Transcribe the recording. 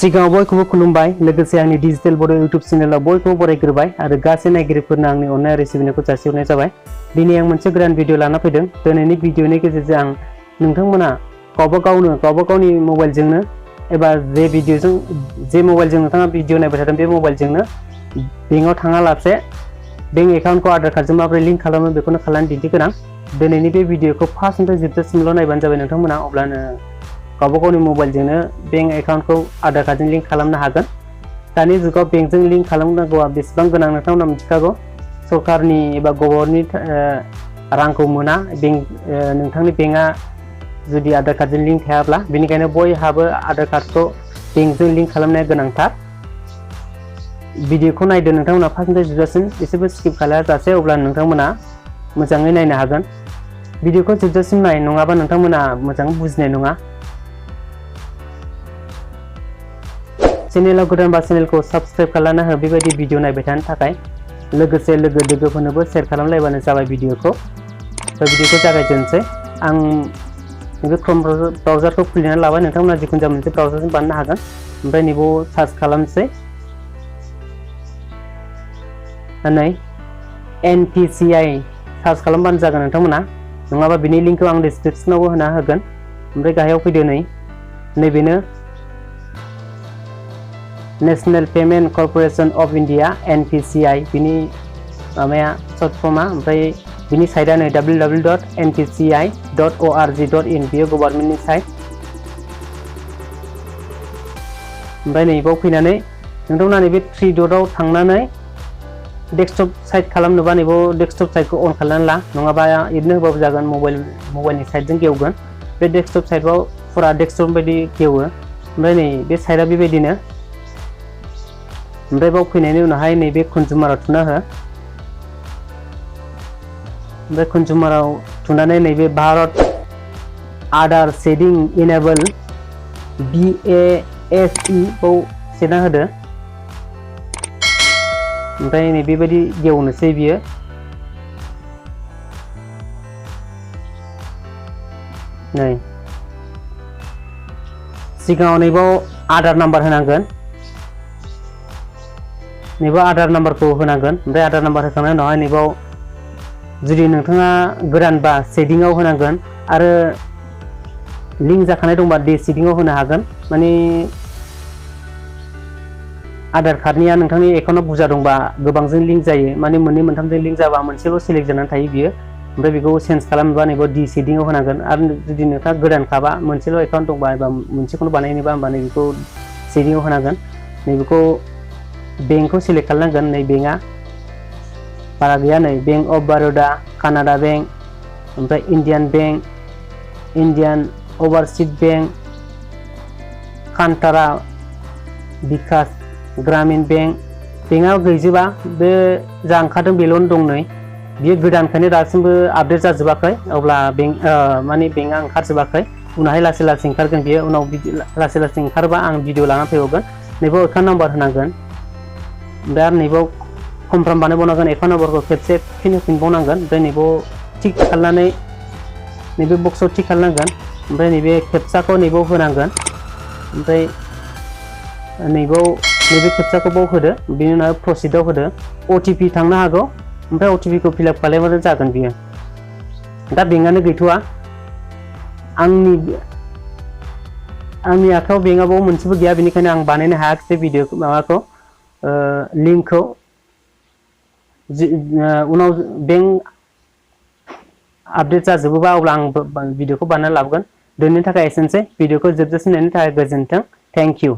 सिगाङाव बयखौबो खुलुमबाय लोगोसे आंनि डिजिटेल बड' इउट्युब चेनेलाव बयखौबो बरायग्रोबाय आरो गासै नायगिरिफोरनो आंनि अननाय आरो सिबिनायखौ जासिहरनाय जाबाय। दिनै आं मोनसे गोदान भिडिअ लाना फैदों। दिनैनि भिडिअनि गेजेरजों आं नोंथांमोना गावबा गावनि मबाइलजोंनो एबा जे मबाइलजों नोंथाङा भिडिअ नायबाय थादों बे मबाइलजोंनो बेंकआव थाङालासे बेंक एकाउन्टखौ आधार कार्डजों माबोरै लिंक खालामो बेखौनो खालामनो दिन्थिगोन आं। दिनैनि बे भिडिअखौ फार्स्टनिफ्राय जोबजासिमल' नायबानो जाबाय नोंथांमोना, अब्लानो गावबा गावनि मबाइलजोंनो बेंक एकाउन्टखौ आधार कार्डजों लिंक खालामनो हागोन। दानि जुगाव बेंकजों लिंक खालामनांगौआ बेसेबां गोनां नोंथांमोना मिथिखागौ। सरकारनि एबा गभर्नमेन्टनि रांखौ मोना नोंथांनि बेंकआ जुदि आधार कार्डजों लिंक थायाब्ला, बेनिखायनो बयहाबो आधार कार्डखौ बेंकजों लिंक खालामनाया गोनांथार। भिडिअखौ नायदो नोंथांमोना फार्स्टनिफ्राय जोबजासिम, एसेबो स्किप खालायाजासे, अब्ला नोंथांमोना मोजाङै नायनो हागोन। भिडिअखौ जोबजासिम नाय, नङाबा नोंथांमोना मोजाङै बुजिनाय नङा। चेनेलाव गोदानबा चेनेलखौ साबस्क्राइब खालामना हो बेबायदि भिडिअ नायबाय थानो थाखाय। लोगोसे लोगो दोगोफोरनोबो शेयार खालामलायबानो जाबाय भिडिअखौ। भिडिअखौ जागायजेननोसै। आं नैबे क्रोम ब्राउजारखौ खुलिनानै लाबाय। नोंथांमोना जिखुनु जाया मोनसे ब्राउजारजों बानायनो हागोन। ओमफ्राय नैबाव सार्च खालामनोसै। नै NPCI सार्च खालामबानो जागोन नोंथांमोना, नङाबा बिनि लिंकखौ आं डिसक्रिपसनावबो होना होगोन। ओमफ्राय गाहायाव फैदो, नैबेनो national payment corporation of India NPCI बिनि माबाया सर्ट फर्मआ। ओमफ्राय बिनि साइटआ नै www.npci.org.in बियो गभर्नमेन्टनि साइट। ओमफ्राय नैबाव फैनानै नोंथांमोना नैबे 3 डटआव थांनानै डेस्कटप साइट खालामनोबा नैबाव डेस्कटप साइटखौ अन खालामनानै ला, नङाबा बिदिनो होबाबो जागोन। मबाइलनि साइटजों गेवगोन। बे डेस्कटप साइटआव फुरा डेस्कटप बायदि गेवो। ओमफ्राय नै बे साइटआ बेबायदिनो। ओमफ्राय बाव फैनायनि उनावहाय नैबे कनजुमाराव थुना हो। ओमफ्राय कनजुमाराव थुनानै नैबे Bharat Aadhaar shading enable BASE खौ सेरना होदो। ओमफ्राय नै बेबायदि गेवनोसै बियो। नै सिगाङाव नैबाव आधार नाम्बार होनांगोन। नैबाव आधार नाम्बारखौ होनांगोन। ओमफ्राय आधार नाम्बार होखांनायनि उनावहाय नैबाव जुदि नोंथाङा गोदानबा शेडिंआव होनांगोन, आरो लिंक जाखानाय दंबा शेडिंआव होनो हागोन। माने आधार कार्डनिया नोंथांनि एकाउन्टआव बुरजा दंबा गोबांजों लिंक जायो, माने मोननै मोनथामजों लिंक जाबा मोनसेल' सेलेक्ट जानानै थायो बियो। ओमफ्राय बेखौ चेन्ज खालामनोबा नैबाव शेडिंआव होनांगोन। आरो जुदि नोंथाङा गोदानखाबा मोनसेल' एकाउन्ट दंबा एबा मोनसेखौनो बानायनोबा होमबा नैबेखौ शेडिंआव होनांगोन। नैबेखौ बेंकखौ सेलेक्ट खालामनांगोन। नै बेंकआ बारा गैया, नै bank of Baroda, Canara bank, ओमफ्राय Indian bank, Indian overseas bank, कान्टारा विकास ग्रामीण बेंक। बेंकआ गैजोबा, बे जा ओंखारदों बेल'नो दं। नै बियो गोदानखायनो दासिमबो आपडेट जाजोबाखै, अब्ला माने बेंकआ ओंखारजोबाखै। उनावहाय लासै लासै ओंखारगोन बियो। उनाव लासै लासै ओंखारबा आं भिडिअ लाना फैबावगोन। नैबाव एकाउन्ट नाम्बार होनांगोन। ओमफ्राय आरो नैबाव कनफार्म बानायबावनांगोन। एकाउन्ट नाम्बारखौ खेबसे फिन होफिनबावनांगोन। ओमफ्राय नैबाव टिक खालामनानै नैबे बक्सआव टिक खालामनांगोन। ओमफ्राय नैबे खेबसाखौ नैबाव होनांगोन। ओमफ्राय नैबे खेबसाखौ बाव होदो। बेनि उनाव प्रसिडआव होदो। OTP थांनो हागौ। ओमफ्राय OTP खौ फिलआप खालामबानो जागोन बियो। दा बेंकआनो गैथ'वा। आंनि आखायाव बेंकआव मोनसेबो गैया, बेनिखायनो आं बानायनो हायाखिसै भिडिअ माबाखौ लिंकखौ। उनाव बेंक आपडेट जाजोबोबा अब्ला आं भिडिअखौ बानायना लाबोगोन। दिनैनि थाखाय एसेनोसै। भिडिअखौ जोबजासिम नायनो थाखाय गोजोन्थों। Thank you.